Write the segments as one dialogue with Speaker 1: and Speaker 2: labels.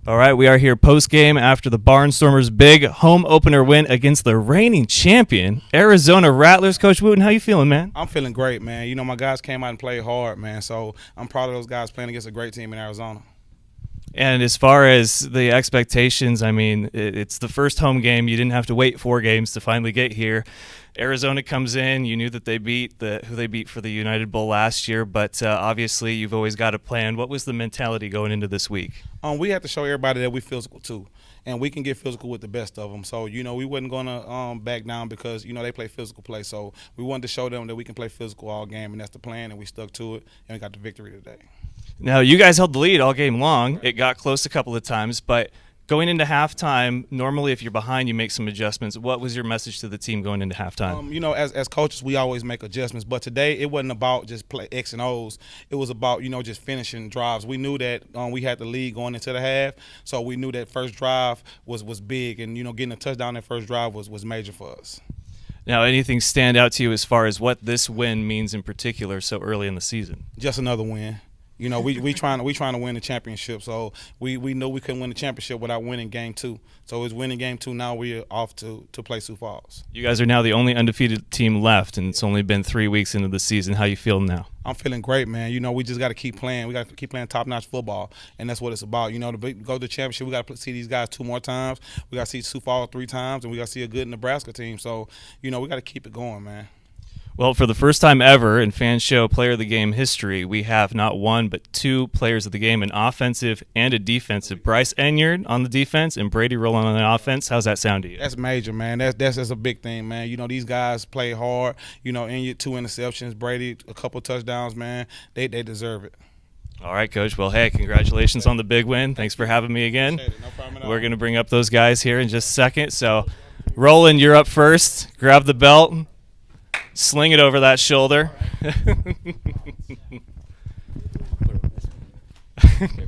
Speaker 1: All right, we are here post-game after the Barnstormers' big home opener win against the reigning champion, Arizona Rattlers. Coach Wooten, how you feeling, man?
Speaker 2: I'm feeling great, man. You know, my guys came out and played hard, man, so I'm proud of those guys playing against a great team in Arizona.
Speaker 1: And as far as the expectations, I mean, it's the first home game. You didn't have to wait 4 games to finally get here. Arizona comes in. You knew that they beat who they beat for the United Bowl last year, but obviously you've always got a plan. What was the mentality going into this week?
Speaker 2: We have to show everybody that we're physical too, and we can get physical with the best of them. So, you know, we wasn't going to back down because, you know, they play physical play. So we wanted to show them that we can play physical all game, and that's the plan, and we stuck to it, and we got the victory today.
Speaker 1: Now, you guys held the lead all game long. It got close a couple of times, but going into halftime, normally if you're behind, you make some adjustments. What was your message to the team going into halftime?
Speaker 2: You know, as coaches, we always make adjustments, but today it wasn't about just play X and O's. It was about, you know, just finishing drives. We knew that we had the lead going into the half, so we knew that first drive was big, and, you know, getting a touchdown that first drive was major for us.
Speaker 1: Now, anything stand out to you as far as what this win means in particular so early in the season?
Speaker 2: Just another win. You know, we trying to win the championship. So we know we couldn't win the championship without winning game 2. So it's winning game 2. Now we're off to play Sioux Falls.
Speaker 1: You guys are now the only undefeated team left, and it's only been 3 weeks into the season. How you feeling now?
Speaker 2: I'm feeling great, man. You know, we just got to keep playing. We got to keep playing top-notch football, and that's what it's about. You know, to go to the championship, we got to see these guys 2 more times. We got to see Sioux Falls 3 times, and we got to see a good Nebraska team. So, you know, we got to keep it going, man.
Speaker 1: Well, for the first time ever in F.A.N Show Player of the Game history, we have not 1 but 2 players of the game, an offensive and a defensive. Bryce Enyard on the defense and Brady Roland on the offense. How's that sound to you?
Speaker 2: That's major, man. That's a big thing, man. You know, these guys play hard. You know, Enyard 2 interceptions, Brady a couple touchdowns, man. They deserve it.
Speaker 1: All right, Coach. Well, hey, congratulations on the big win. Thanks for having me again.
Speaker 2: No problem at all.
Speaker 1: We're going to bring up those guys here in just a second. So, Roland, you're up first. Grab the belt. Sling it over that shoulder.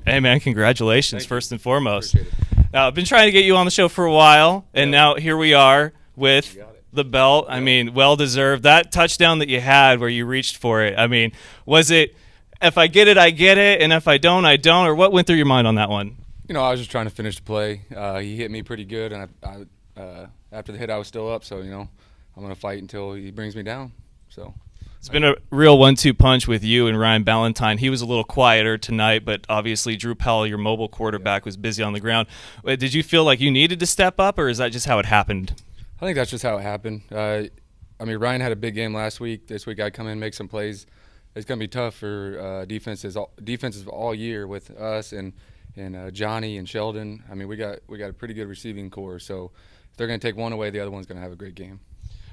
Speaker 1: Hey, man, congratulations, first and foremost. Now, I've been trying to get you on the show for a while, and now here we are with the belt. I mean, well-deserved. That touchdown that you had where you reached for it, I mean, was it, if I get it, I get it, and if I don't, I don't, or what went through your mind on that one?
Speaker 3: You know, I was just trying to finish the play. He hit me pretty good, and after the hit, I was still up, so, you know, I'm going to fight until he brings me down. So
Speaker 1: it's been a real 1-2 punch with you and Ryan Ballantyne. He was a little quieter tonight, but obviously Drew Powell, your mobile quarterback, was busy on the ground. Did you feel like you needed to step up, or is that just how it happened?
Speaker 3: I think that's just how it happened. I mean, Ryan had a big game last week. This week I come in and make some plays. It's going to be tough for defenses all year with us and Johnny and Sheldon. I mean, we got a pretty good receiving core, so if they're going to take one away, the other one's going to have a great game.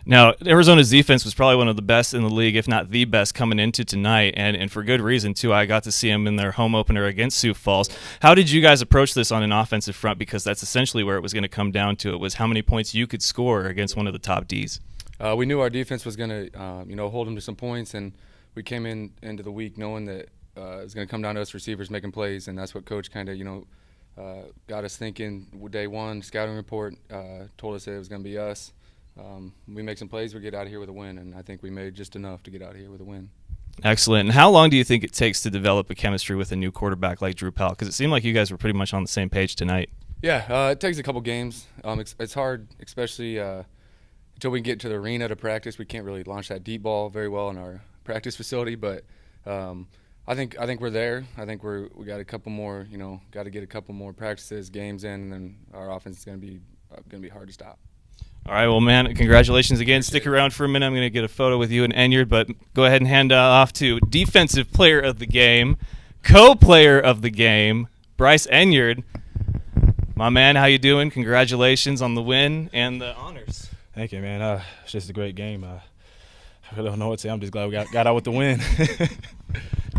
Speaker 1: Now, Arizona's defense was probably one of the best in the league, if not the best, coming into tonight, and for good reason, too. I got to see them in their home opener against Sioux Falls. How did you guys approach this on an offensive front? Because that's essentially where it was going to come down to. It was how many points you could score against one of the top Ds.
Speaker 3: We knew our defense was going to, hold them to some points, and we came into the week knowing that it was going to come down to us receivers making plays, and that's what Coach kind of, got us thinking. Day one, scouting report told us that it was going to be us. We make some plays, we get out of here with a win, and I think we made just enough to get out of here with a win.
Speaker 1: Excellent. And how long do you think it takes to develop a chemistry with a new quarterback like Drew Powell? Because it seemed like you guys were pretty much on the same page tonight.
Speaker 3: Yeah, it takes a couple games. It's hard, especially until we get to the arena to practice. We can't really launch that deep ball very well in our practice facility, but I think we're there. I think we got a couple more, got to get a couple more practices, games in, and then our offense is going to be hard to stop.
Speaker 1: All right, well, man, congratulations again. Stick around for a minute. I'm going to get a photo with you and Enyard, but go ahead and hand off to Defensive Player of the Game, Co-Player of the Game, Bryce Enyard. My man, how you doing? Congratulations on the win and the honors.
Speaker 4: Thank you, man. It's just a great game. I really don't know what to say. I'm just glad we got out with the win.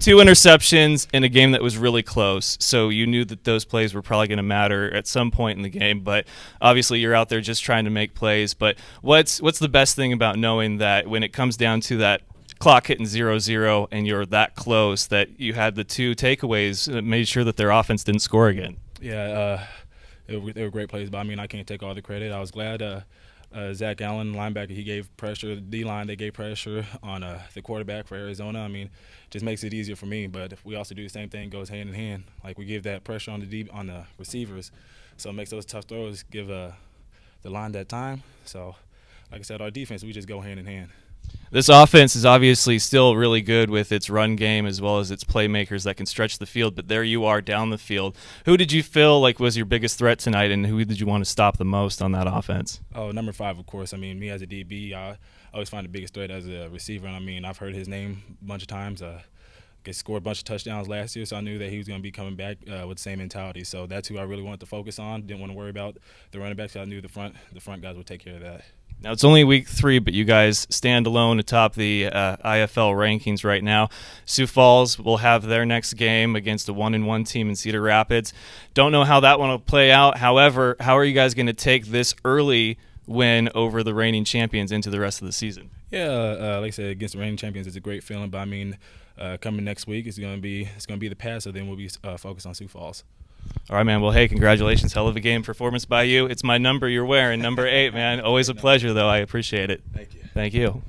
Speaker 1: 2 interceptions in a game that was really close, so you knew that those plays were probably going to matter at some point in the game, but obviously you're out there just trying to make plays. But what's the best thing about knowing that when it comes down to that clock hitting 0-0 and you're that close, that you had the 2 takeaways that made sure that their offense didn't score again?
Speaker 4: Yeah, they were great plays, but I mean, I can't take all the credit. I was glad Zach Allen, linebacker, he gave pressure. The D-line, they gave pressure on the quarterback for Arizona. I mean, just makes it easier for me. But if we also do the same thing, goes hand in hand. Like we give that pressure on the receivers, so it makes those tough throws give the line that time. So, like I said, our defense, we just go hand in hand.
Speaker 1: This offense is obviously still really good with its run game as well as its playmakers that can stretch the field, but there you are down the field. Who did you feel like was your biggest threat tonight, and who did you want to stop the most on that offense?
Speaker 4: Oh, number 5, of course. I mean, me as a DB, I always find the biggest threat as a receiver, and I mean, I've heard his name a bunch of times. He scored a bunch of touchdowns last year, so I knew that he was going to be coming back with the same mentality. So that's who I really wanted to focus on. Didn't want to worry about the running backs. I knew the front guys would take care of that.
Speaker 1: Now, it's only week 3, but you guys stand alone atop the IFL rankings right now. Sioux Falls will have their next game against a 1-1 team in Cedar Rapids. Don't know how that one will play out. However, how are you guys going to take this early win over the reigning champions into the rest of the season?
Speaker 4: Yeah, like I said, against the reigning champions, it's a great feeling. But I mean, coming next week, it's going to be the pass. So then we'll be focused on Sioux Falls.
Speaker 1: All right, man. Well, hey, congratulations. Hell of a game performance by you. It's my number you're wearing, number 8, man. Always a pleasure, though. I appreciate it.
Speaker 4: Thank you.
Speaker 1: Thank you.